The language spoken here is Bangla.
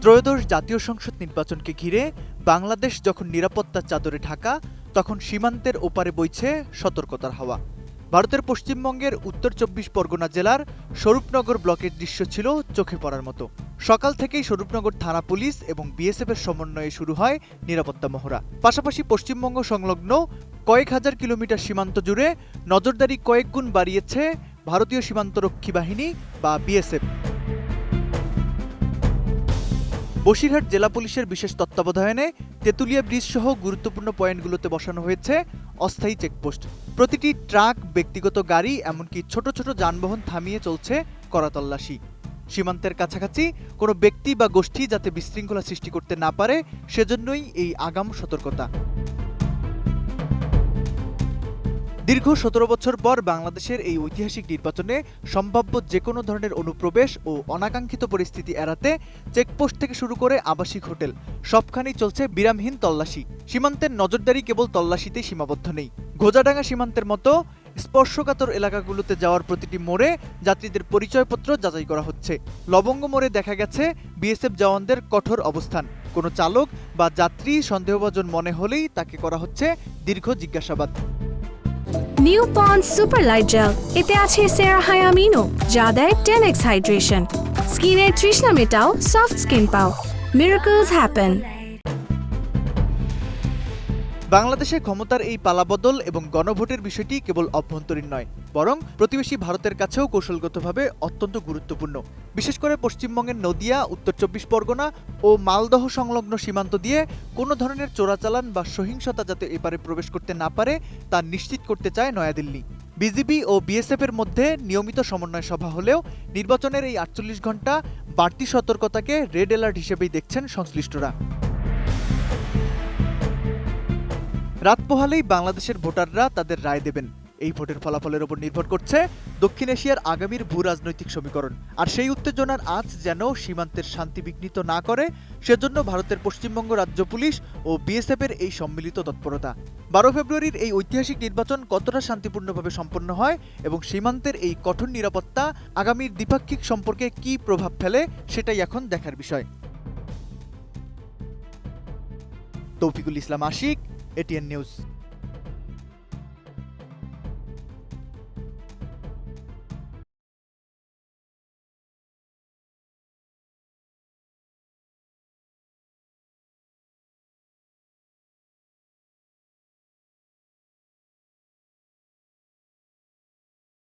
ত্রয়োদশ জাতীয় সংসদ নির্বাচনকে ঘিরে বাংলাদেশ যখন নিরাপত্তার চাদরে ঢাকা, তখন সীমান্তের ওপারে বইছে সতর্কতার হাওয়া। ভারতের পশ্চিমবঙ্গের উত্তর ২৪ পরগনা জেলার স্বরূপনগর ব্লকের দৃশ্য ছিল চোখে পড়ার মতো। সকাল থেকেই স্বরূপনগর থানা পুলিশ এবং বিএসএফের সমন্বয়ে শুরু হয় নিরাপত্তা মহড়া। পাশাপাশি পশ্চিমবঙ্গ সংলগ্ন কয়েক হাজার কিলোমিটার সীমান্ত জুড়ে নজরদারি কয়েক গুণ বাড়িয়েছে ভারতীয় সীমান্তরক্ষী বাহিনী বা বিএসএফ। বসিরহাট জেলা পুলিশের বিশেষ তত্ত্বাবধানে তেঁতুলিয়া ব্রিজ সহ গুরুত্বপূর্ণ পয়েন্টগুলোতে বসানো হয়েছে অস্থায়ী চেকপোস্ট। প্রতিটি ট্রাক, ব্যক্তিগত গাড়ি, এমনকি ছোট ছোট যানবাহন থামিয়ে চলছে কড়া তল্লাশি। সীমান্তের কাছাকাছি কোনো ব্যক্তি বা গোষ্ঠী যাতে বিশৃঙ্খলা সৃষ্টি করতে না পারে, সেজন্যই এই আগাম সতর্কতা। দীর্ঘ ১৭ বছর পর বাংলাদেশের এই ঐতিহাসিক নির্বাচনে সম্ভাব্য যে কোনো ধরনের অনুপ্রবেশ ও অনাকাঙ্ক্ষিত পরিস্থিতি এড়াতে চেকপোস্ট থেকে শুরু করে আবাসিক হোটেল সবখানেই চলছে বিরামহীন তল্লাশি। সীমান্তের নজরদারি কেবল তল্লাশিতেই সীমাবদ্ধ নেই। ঘোজাডাঙ্গা সীমান্তের মতো স্পর্শকাতর এলাকাগুলোতে যাওয়ার প্রতিটি মোড়ে যাত্রীদের পরিচয়পত্র যাচাই করা হচ্ছে। লবঙ্গ মোড়ে দেখা গেছে বিএসএফ জওয়ানদের কঠোর অবস্থান। কোনো চালক বা যাত্রী সন্দেহভাজন মনে হলেই তাকে করা হচ্ছে দীর্ঘ জিজ্ঞাসাবাদ। নিউ পন্ড সুপার লাইট জেল, এতে আছে সেরাহায়ামিনো, যা দেয় 10x হাইড্রেশন। স্কিনের তৃষ্ণা মেটাও, সফট স্কিন পাও। Miracles happen. বাংলাদেশে ক্ষমতার এই পালাবদল এবং গণভোটের বিষয়টি কেবল অভ্যন্তরীণ নয়, বরং প্রতিবেশী ভারতের কাছেও কৌশলগতভাবে অত্যন্ত গুরুত্বপূর্ণ। বিশেষ করে পশ্চিমবঙ্গের নদিয়া, উত্তর ২৪ পরগনা ও মালদহ সংলগ্ন সীমান্ত দিয়ে কোনো ধরনের চোরাচালান বা সহিংসতা যাতে এপারে প্রবেশ করতে না পারে, তা নিশ্চিত করতে চায় নয়াদিল্লি। বিজিবি ও বিএসএফের মধ্যে নিয়মিত সমন্বয় সভা হলেও নির্বাচনের এই ৪৮ ঘণ্টা বাড়তি সতর্কতাকে রেড অ্যালার্ট হিসেবেই দেখছেন সংশ্লিষ্টরা। রাত পোহালেই বাংলাদেশের ভোটাররা তাদের রায় দেবেন। এই ভোটের ফলাফলের ওপর নির্ভর করছে দক্ষিণ এশিয়ার আগামীর ভূ রাজনৈতিক সমীকরণ। আর সেই উত্তেজনার আঁচ যেন সীমান্তের শান্তি বিঘ্নিত না করে, সেজন্য ভারতের পশ্চিমবঙ্গ রাজ্য পুলিশ ও বিএসএফের এই সম্মিলিত তৎপরতা। ১২ ফেব্রুয়ারির এই ঐতিহাসিক নির্বাচন কতটা শান্তিপূর্ণভাবে সম্পন্ন হয় এবং সীমান্তের এই কঠোর নিরাপত্তা আগামীর দ্বিপাক্ষিক সম্পর্কে কী প্রভাব ফেলে, সেটাই এখন দেখার বিষয়। তৌফিকুল ইসলাম আশিক, এটিএন নিউজ।